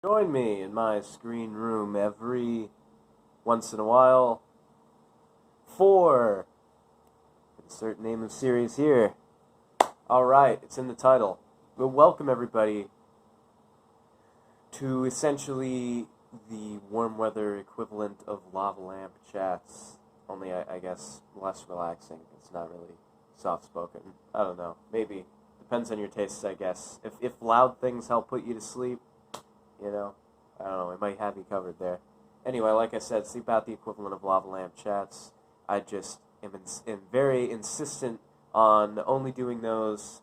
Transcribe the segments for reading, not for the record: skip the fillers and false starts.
Join me in my screen room every once in a while for insert name of series here. Alright, it's in the title. We'll welcome everybody to essentially the warm weather equivalent of lava lamp chats, only I guess less relaxing. It's not really soft spoken. I don't know. Maybe. Depends on your tastes, I guess. If loud things help put you to sleep, you know, I don't know, it might have you covered there. Anyway, like I said, sleep out the equivalent of lava lamp chats. I just am very insistent on only doing those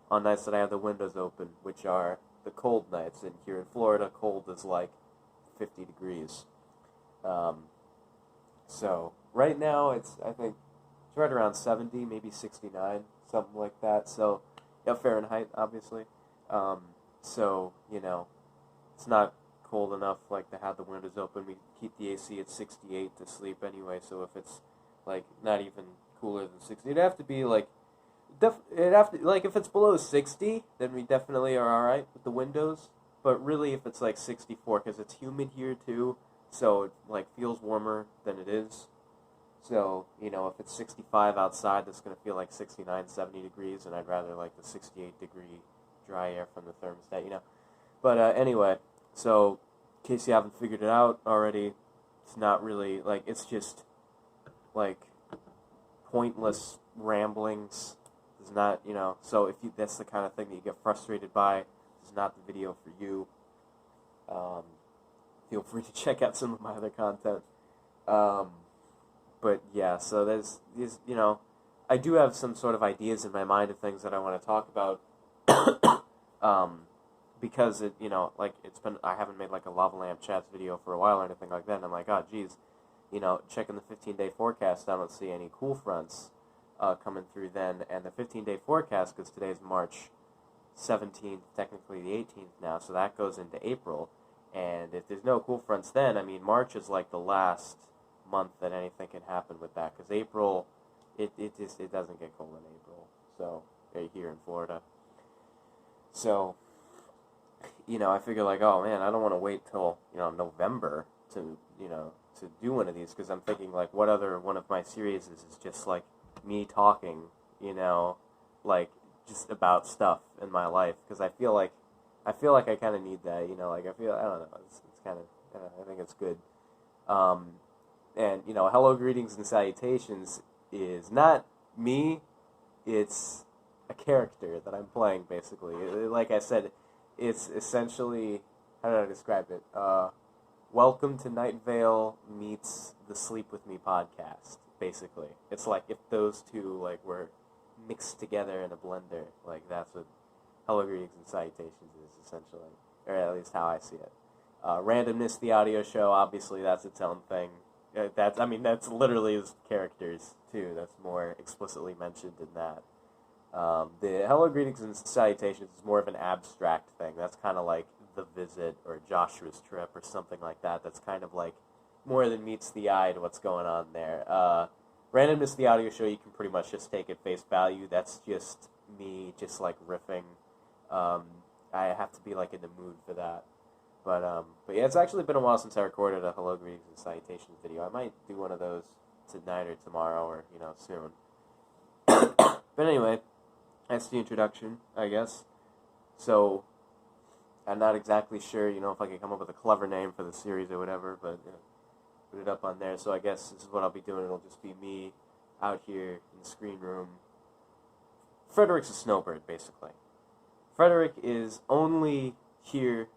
on nights that I have the windows open, which are the cold nights. And here in Florida, cold is like 50 degrees. Um, so right now I think it's right around 70, maybe 69, something like that. So, yeah, Fahrenheit, obviously. Um, so, it's not cold enough like to have the windows open. We keep the AC at 68 to sleep anyway. So if it's like not even cooler than 60, it'd have to be like if it's below 60, then we definitely are all right with the windows. But really, if it's like 64, because it's humid here too, so it like feels warmer than it is. So, if it's 65 outside, that's going to feel like 69, 70 degrees, and I'd rather like the 68-degree dry air from the thermostat. But anyway, so in case you haven't figured it out already, it's not really, like, it's just, like, pointless ramblings. It's not, so if that's the kind of thing that you get frustrated by, it's not the video for you. Feel free to check out some of my other content. But yeah, so there's these, I do have some sort of ideas in my mind of things that I want to talk about. Because I haven't made like a lava lamp chats video for a while or anything like that, and I'm like, oh geez, checking the 15-day forecast, I don't see any cool fronts coming through then, and the 15-day forecast, because today's March 17th, technically the 18th now, so that goes into April, and if there's no cool fronts then, I mean, March is like the last month that anything can happen with that, because April, it doesn't get cold in April, so, here in Florida. So, I figure like, oh man, I don't want to wait till, November to do one of these, because I'm thinking like, what other one of my series is just like me talking, like just about stuff in my life, because I feel like I kind of need that, I don't know, it's kind of, I think it's good. And hello, greetings, and salutations is not me, it's a character that I'm playing, basically. Like I said, it's essentially, how do I describe it? Welcome to Night Vale meets the Sleep With Me podcast, basically. It's like if those two like were mixed together in a blender. Like that's what Hello Greetings and Salutations is, essentially. Or at least how I see it. Randomness, the audio show, obviously that's its own thing. That's literally his characters, too. That's more explicitly mentioned in that. The Hello, Greetings, and Salutations is more of an abstract thing. That's kind of like The Visit or Joshua's Trip or something like that. That's kind of like more than meets the eye to what's going on there. Randomness, the audio show, you can pretty much just take at face value. That's just me just like riffing. I have to be like in the mood for that. But yeah, it's actually been a while since I recorded a Hello, Greetings, and Salutations video. I might do one of those tonight or tomorrow or, soon. But anyway, that's the introduction, I guess. So, I'm not exactly sure, if I can come up with a clever name for the series or whatever, but put it up on there. So I guess this is what I'll be doing. It'll just be me out here in the screen room. Frederick's a snowbird, basically. Frederick is only here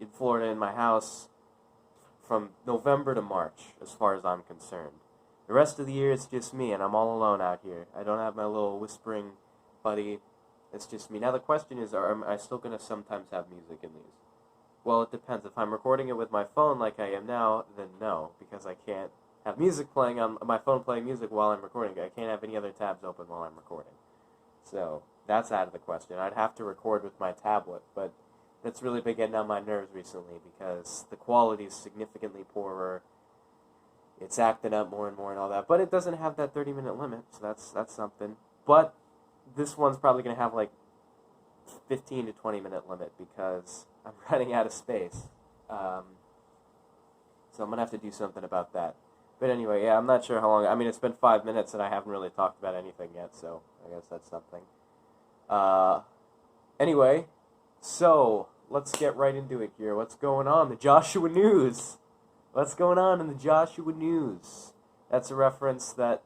in Florida in my house from November to March, as far as I'm concerned. The rest of the year, it's just me, and I'm all alone out here. I don't have my little whispering buddy. It's just me. Now, the question is, am I still going to sometimes have music in these? Well, it depends. If I'm recording it with my phone like I am now, then no, because I can't have music playing on my phone playing music while I'm recording. I can't have any other tabs open while I'm recording. So, that's out of the question. I'd have to record with my tablet, but that's really been getting on my nerves recently because the quality is significantly poorer. It's acting up more and more and all that, but it doesn't have that 30-minute limit, so that's something. But this one's probably going to have like 15 to 20 minute limit because I'm running out of space. So I'm gonna have to do something about that. But anyway, yeah, I'm not sure how long. I mean, it's been 5 minutes and I haven't really talked about anything yet, so I guess that's something. Anyway, so let's get right into it here. What's going on? The Joshua News. What's going on in the Joshua News? That's a reference that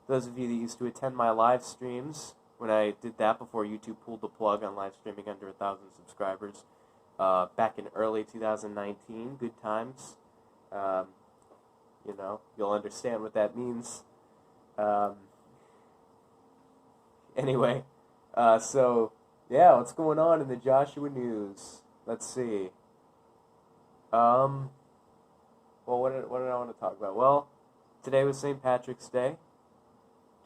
those of you that used to attend my live streams, when I did that before YouTube pulled the plug on live streaming under 1,000 subscribers, back in early 2019, good times. You'll understand what that means. Anyway, so, yeah, what's going on in the Joshua News? Let's see. Well, what did I want to talk about? Well, today was St. Patrick's Day,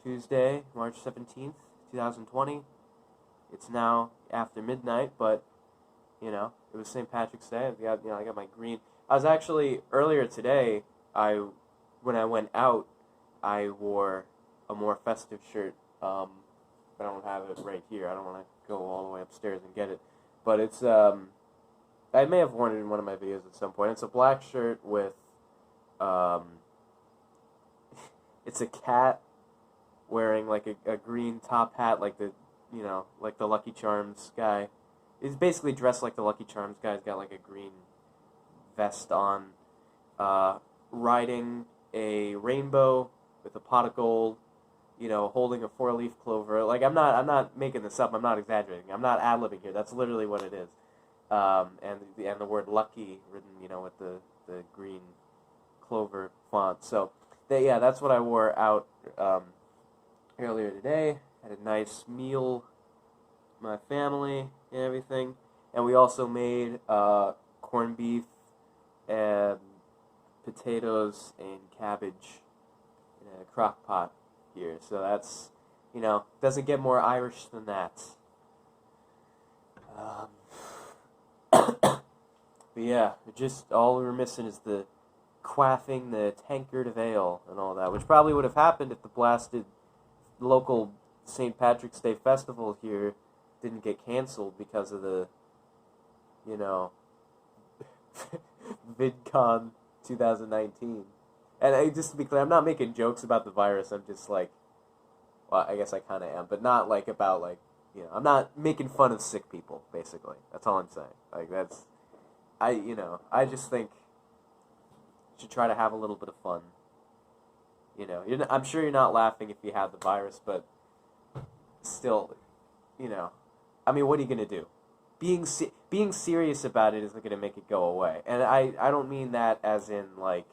Tuesday, March 17th, 2020. It's now after midnight, but, it was St. Patrick's Day. I got my green. I was actually, earlier today, when I went out, I wore a more festive shirt, but I don't have it right here. I don't want to go all the way upstairs and get it. But it's, I may have worn it in one of my videos at some point. It's a black shirt with, it's a cat wearing like a green top hat, like the Lucky Charms guy. He's basically dressed like the Lucky Charms guy. He's got like a green vest on, riding a rainbow with a pot of gold, holding a 4-leaf clover. Like, I'm not making this up. I'm not exaggerating. I'm not ad-libbing here. That's literally what it is. And the word lucky written, with the green clover font. So, that's what I wore out earlier today. Had a nice meal, my family and everything. And we also made corned beef and potatoes and cabbage in a crock pot here. So that's, doesn't get more Irish than that. But yeah, just all we were missing is the quaffing the tankard of ale and all that, which probably would have happened if the blasted local St. Patrick's Day festival here didn't get canceled because of the, VidCon 2019. And just to be clear, I'm not making jokes about the virus. I'm just like, well, I guess I kind of am, but not like about like, I'm not making fun of sick people, basically. That's all I'm saying. Like, I just think you should try to have a little bit of fun. I'm sure you're not laughing if you have the virus, but still, I mean, what are you going to do? Being serious about it isn't going to make it go away. And I don't mean that as in, like,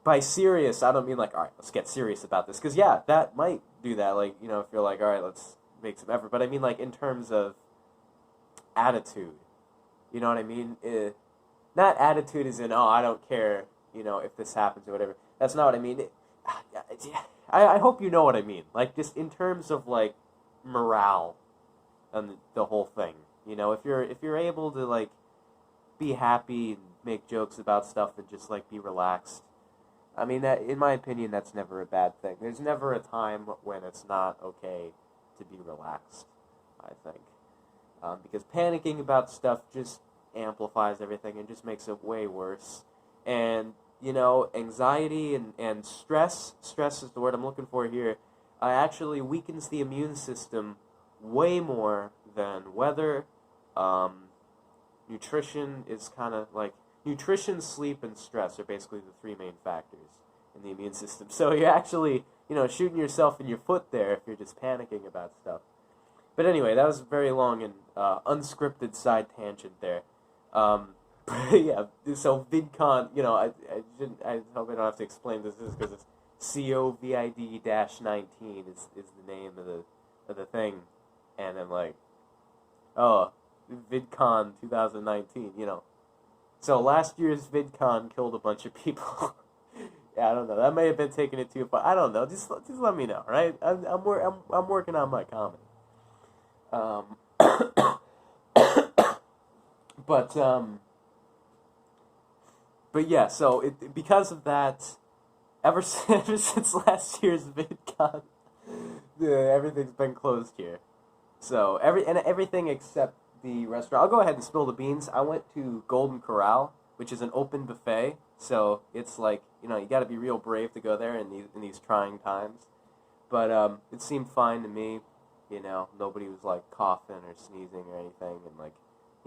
by serious, I don't mean like, all right, let's get serious about this. Because, yeah, that might do that. Like, if you're like, all right, let's make some effort. But I mean, like, in terms of attitude. You know what I mean? Not attitude as in, oh, I don't care, if this happens or whatever. That's not what I mean. I hope you know what I mean. Like, just in terms of, like, morale and the whole thing. If you're able to, like, be happy and make jokes about stuff and just, like, be relaxed. I mean, that, in my opinion, that's never a bad thing. There's never a time when it's not okay to be relaxed, I think. Because panicking about stuff just amplifies everything and just makes it way worse. And, anxiety and stress is the word I'm looking for here, actually weakens the immune system way more than weather. Nutrition is kind of like, nutrition, sleep, and stress are basically the three main factors in the immune system. So you're actually, shooting yourself in your foot there if you're just panicking about stuff. But anyway, that was a very long and unscripted side tangent there. Yeah, so VidCon, I hope I don't have to explain this because it's COVID-19 is the name of the thing. And I'm like, oh, VidCon 2019, So last year's VidCon killed a bunch of people. Yeah, I don't know. That may have been taking it too far. I don't know. Just let me know, right? I'm working on my comedy. But yeah. So because of that, ever since last year's VidCon, everything's been closed here. So everything except the restaurant. I'll go ahead and spill the beans. I went to Golden Corral, which is an open buffet. So it's like, you got to be real brave to go there in these trying times. But it seemed fine to me. Nobody was like coughing or sneezing or anything, and like,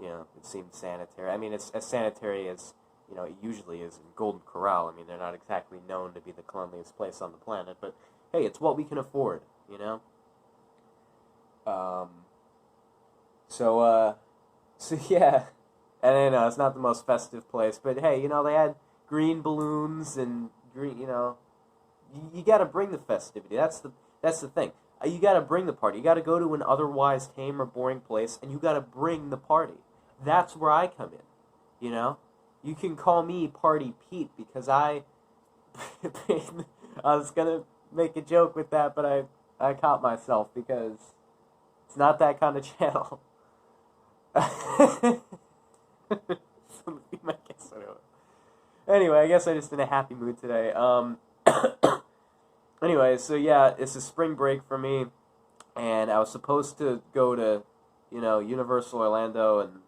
it seemed sanitary. I mean, it's as sanitary as it usually is in Golden Corral. I mean, they're not exactly known to be the cleanliest place on the planet, but hey, it's what we can afford, Um, so yeah, and I know it's not the most festive place, but hey, they had green balloons and green, you got to bring the festivity. That's the thing. You got to bring the party. You got to go to an otherwise tame or boring place, and you got to bring the party. That's where I come in. You can call me Party Pete because I was gonna make a joke with that, but I caught myself because it's not that kind of channel. Anyway, I guess I'm just in a happy mood today. Anyway, so yeah, it's a spring break for me, and I was supposed to go to, Universal Orlando and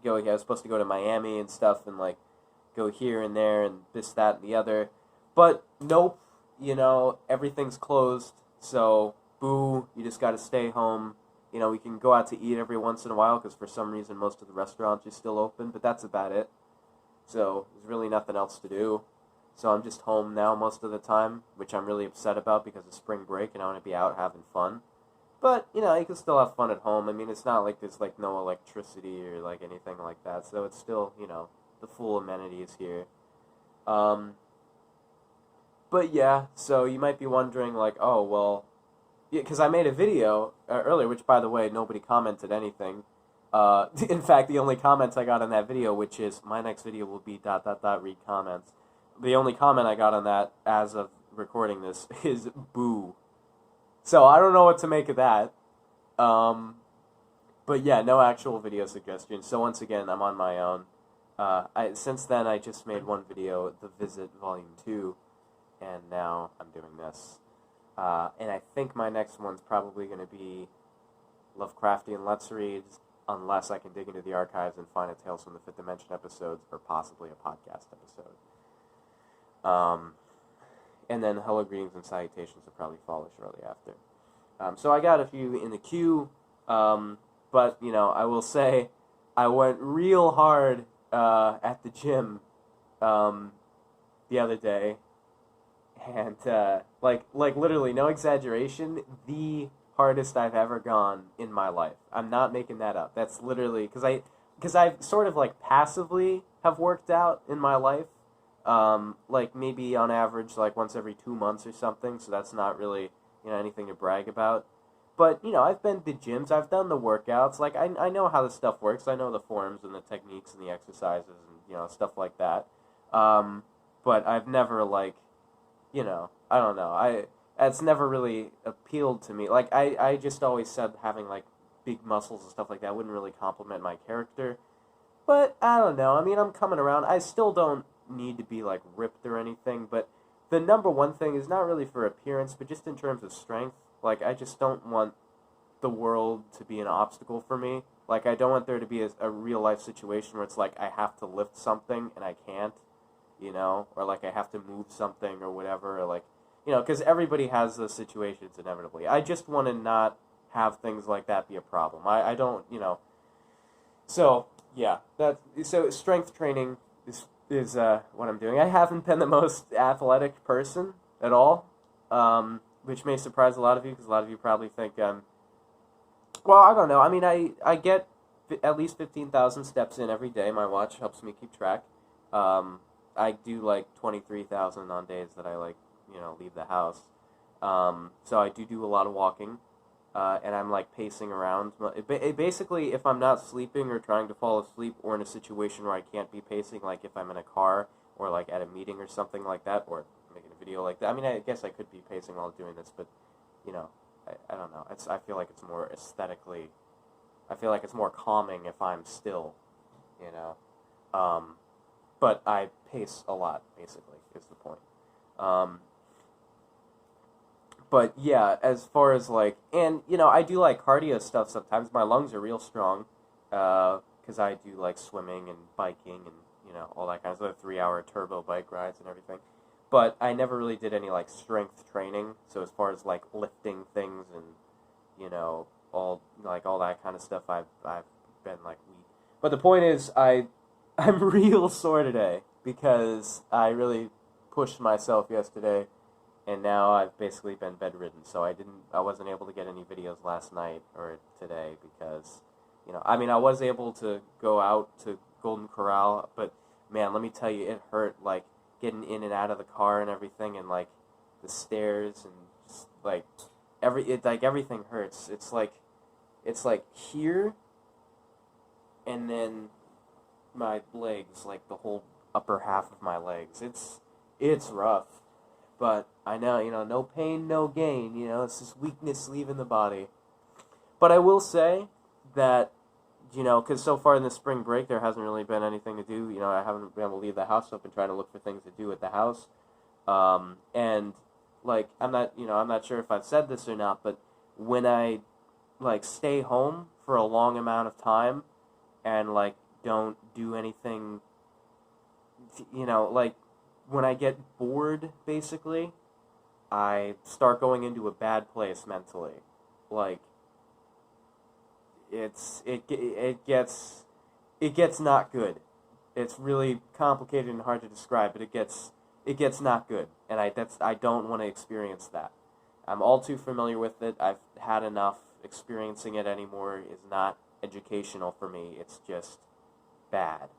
I was supposed to go to Miami and stuff and like go here and there and this, that, and the other. But nope, everything's closed, so boo, you just gotta stay home. We can go out to eat every once in a while because for some reason most of the restaurants are still open, but that's about it. So there's really nothing else to do. So I'm just home now most of the time, which I'm really upset about because it's spring break and I want to be out having fun. But, you can still have fun at home. I mean, it's not like there's, like, no electricity or, like, anything like that. So it's still, the full amenities here. But, yeah, so you might be wondering, like, oh, well, yeah, because I made a video earlier, which, by the way, nobody commented anything. In fact, the only comments I got on that video, which is, my next video will be ... read comments. The only comment I got on that, as of recording this, is boo. So I don't know what to make of that. But yeah, no actual video suggestions. So once again, I'm on my own. Since then, I just made one video, The Visit Volume 2, and now I'm doing this. And I think my next one's probably going to be Lovecraftian Let's Reads, unless I can dig into the archives and find a Tales from the Fifth Dimension episodes, or possibly a podcast episode. And then Hello, Greetings, and Salutations will probably follow shortly after. So I got a few in the queue, but, I will say I went real hard at the gym the other day, and, like literally, no exaggeration, the hardest I've ever gone in my life. I'm not making that up. That's literally, because I sort of, like, passively have worked out in my life. Like maybe on average like once every 2 months or something, so that's not really, anything to brag about. But, I've been to gyms, I've done the workouts, like I know how this stuff works, I know the forms and the techniques and the exercises and, stuff like that. But I've never like, I don't know, it's never really appealed to me. Like I just always said having like big muscles and stuff like that wouldn't really complement my character. But I don't know, I mean, I'm coming around. I still don't need to be like ripped or anything, but the number one thing is not really for appearance, but just in terms of strength. Like I just don't want the world to be an obstacle for me. Like I don't want there to be a real life situation where it's like I have to lift something and I can't, or like I have to move something or whatever, or like, because everybody has those situations inevitably. I just want to not have things like that be a problem. I don't, so yeah, so strength training is what I'm doing. I haven't been the most athletic person at all, which may surprise a lot of you, because a lot of you probably think, well, I don't know. I mean, I get at least 15,000 steps in every day. My watch helps me keep track. I do like 23,000 on days that I like, leave the house. So I do a lot of walking. And I'm like pacing around. Basically, if I'm not sleeping or trying to fall asleep, or in a situation where I can't be pacing, like if I'm in a car or like at a meeting or something like that, or making a video like that. I mean, I guess I could be pacing while doing this, but I don't know. I feel like it's more aesthetically. I feel like it's more calming if I'm still, But I pace a lot. Basically, is the point. But yeah, as far as like, and I do like cardio stuff sometimes. My lungs are real strong. because I do like swimming and biking and all that kind of stuff, 3-hour turbo bike rides and everything. But I never really did any like strength training. So as far as like lifting things and all that kind of stuff, I've been like weak. But the point is, I'm real sore today because I really pushed myself yesterday, and now I've basically been bedridden. So I wasn't able to get any videos last night or today because I mean, I was able to go out to Golden Corral, but man, let me tell you, it hurt, like getting in and out of the car and everything, and like the stairs and just like everything hurts. It's like here, and then my legs, like the whole upper half of my legs. It's rough, but I know, no pain, no gain. It's just weakness leaving the body. But I will say that, because so far in the spring break there hasn't really been anything to do. I haven't been able to leave the house, so I've been trying to look for things to do at the house. And like I'm not sure if I've said this or not, but when I like stay home for a long amount of time and like don't do anything, like when I get bored, basically, I start going into a bad place mentally. Like it gets not good. It's really complicated and hard to describe, but it gets not good, and I don't want to experience that. I'm all too familiar with it. I've had enough. Experiencing it anymore is not educational for me. It's just bad,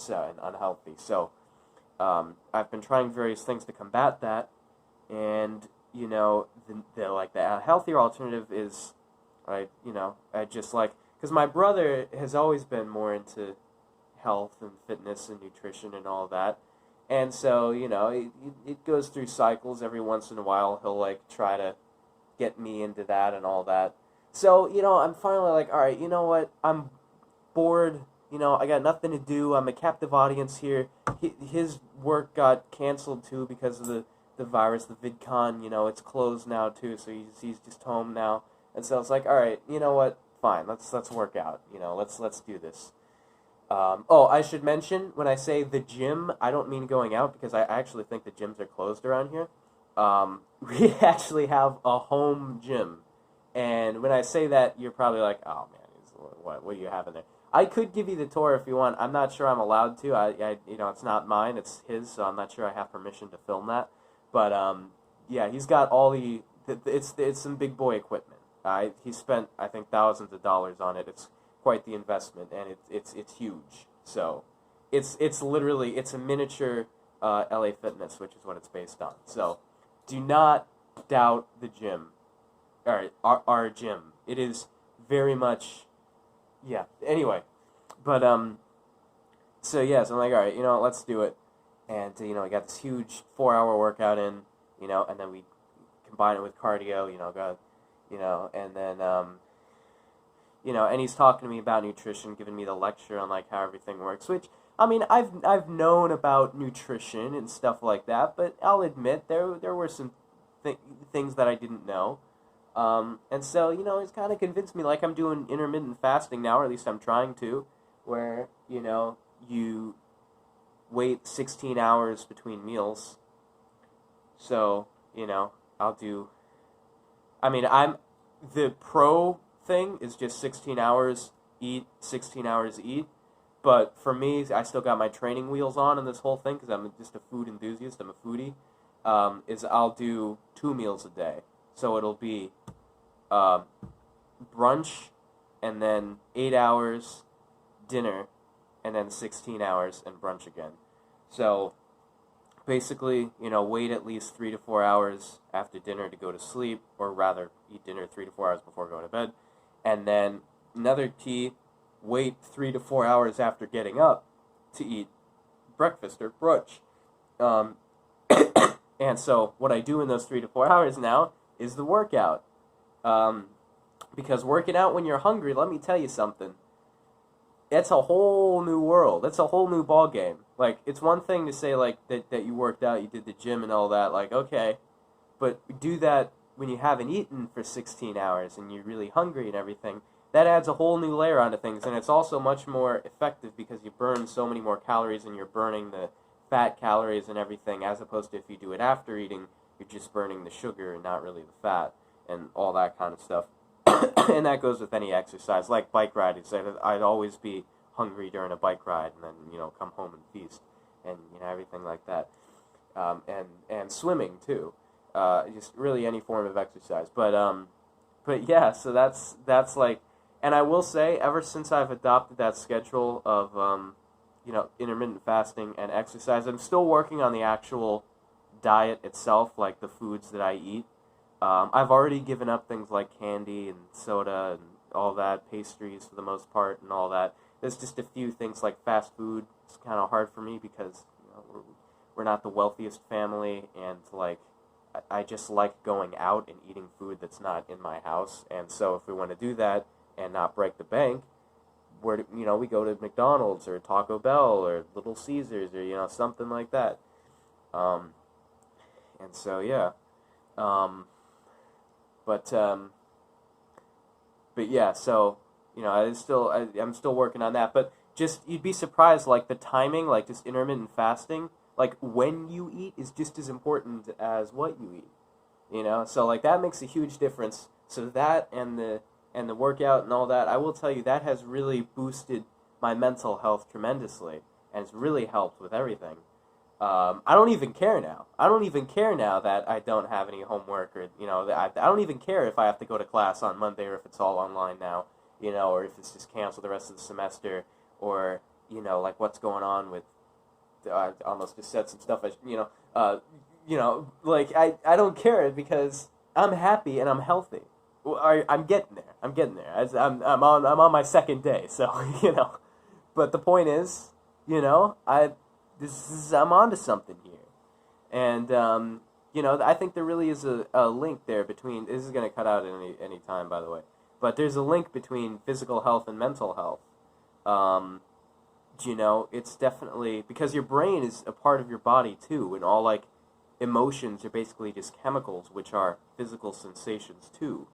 and unhealthy. So I've been trying various things to combat that, and the healthier alternative is, I just like, because my brother has always been more into health and fitness and nutrition and all that, and so it goes through cycles. Every once in a while he'll like try to get me into that and all that. So I'm finally like, all right, you know what, I'm bored. I got nothing to do. I'm a captive audience here. His work got canceled too because of the virus, the VidCon. It's closed now too, so he's just home now. And so it's like, all right, you know what? Fine, let's work out. Let's do this. I should mention, when I say the gym, I don't mean going out, because I actually think the gyms are closed around here. We actually have a home gym, and when I say that, you're probably like, oh man, what do you have in there? I could give you the tour if you want. I'm not sure I'm allowed to. It's not mine, it's his, so I'm not sure I have permission to film that. But yeah, he's got all it's some big boy equipment. He spent, I think, thousands of dollars on it. It's quite the investment, and it's huge. So it's literally, it's a miniature LA Fitness, which is what it's based on. So do not doubt the gym, or our gym. It is very much, yeah. Anyway, but so yeah, so I'm like, all right, let's do it. And I got this huge 4-hour workout in, and then we combine it with cardio, and then and he's talking to me about nutrition, giving me the lecture on like how everything works, which, I mean, I've known about nutrition and stuff like that, but I'll admit there were some things that I didn't know. And so, he's kind of convinced me, like I'm doing intermittent fasting now, or at least I'm trying to, where, you wait 16 hours between meals. So, I'll do, the pro thing is just 16 hours eat, 16 hours eat. But for me, I still got my training wheels on in this whole thing, because I'm just a food enthusiast, I'm a foodie, is I'll do 2 meals a day. So it'll be brunch, and then 8 hours dinner, and then 16 hours and brunch again. So basically, wait at least 3 to 4 hours after dinner to go to sleep, or rather, eat dinner 3 to 4 hours before going to bed. And then another key, wait 3 to 4 hours after getting up to eat breakfast or brunch. And so what I do in those 3 to 4 hours now is the workout. Because working out when you're hungry, let me tell you something, it's a whole new world. It's a whole new ball game. Like, it's one thing to say, like, that you worked out, you did the gym and all that, like, okay, but do that when you haven't eaten for 16 hours and you're really hungry and everything. that adds a whole new layer onto things, and it's also much more effective because you burn so many more calories, and you're burning the fat calories and everything, as opposed to if you do it after eating, you're just burning the sugar and not really the fat and all that kind of stuff. And that goes with any exercise, like bike riding. So I'd always be hungry during a bike ride, and then come home and feast, and everything like that. And swimming too, just really any form of exercise. But yeah, so that's like, and I will say, ever since I've adopted that schedule of intermittent fasting and exercise, I'm still working on the actual diet itself, like the foods that I eat. I've already given up things like candy and soda and all that, pastries for the most part, and all that. There's just a few things like fast food. It's kind of hard for me because we're not the wealthiest family, and like I just like going out and eating food that's not in my house. And so if we want to do that and not break the bank, we go to McDonald's or Taco Bell or Little Caesars or something like that. And so yeah, but yeah, so I'm still working on that. But just you'd be surprised, like the timing, like just intermittent fasting, like when you eat is just as important as what you eat. So like that makes a huge difference. So that and the workout and all that, I will tell you, that has really boosted my mental health tremendously, and it's really helped with everything. I don't even care now. I don't even care now that I don't have any homework, or I don't even care if I have to go to class on Monday, or if it's all online now, or if it's just canceled the rest of the semester, or like what's going on with. I almost just said some stuff. Like I don't care because I'm happy and I'm healthy. I'm getting there. I'm I'm on my second day, so But the point is, I'm onto something here, and I think there really is a link there between. This is going to cut out at any time, by the way, but there's a link between physical health and mental health. It's definitely because your brain is a part of your body too, and all like emotions are basically just chemicals, which are physical sensations too.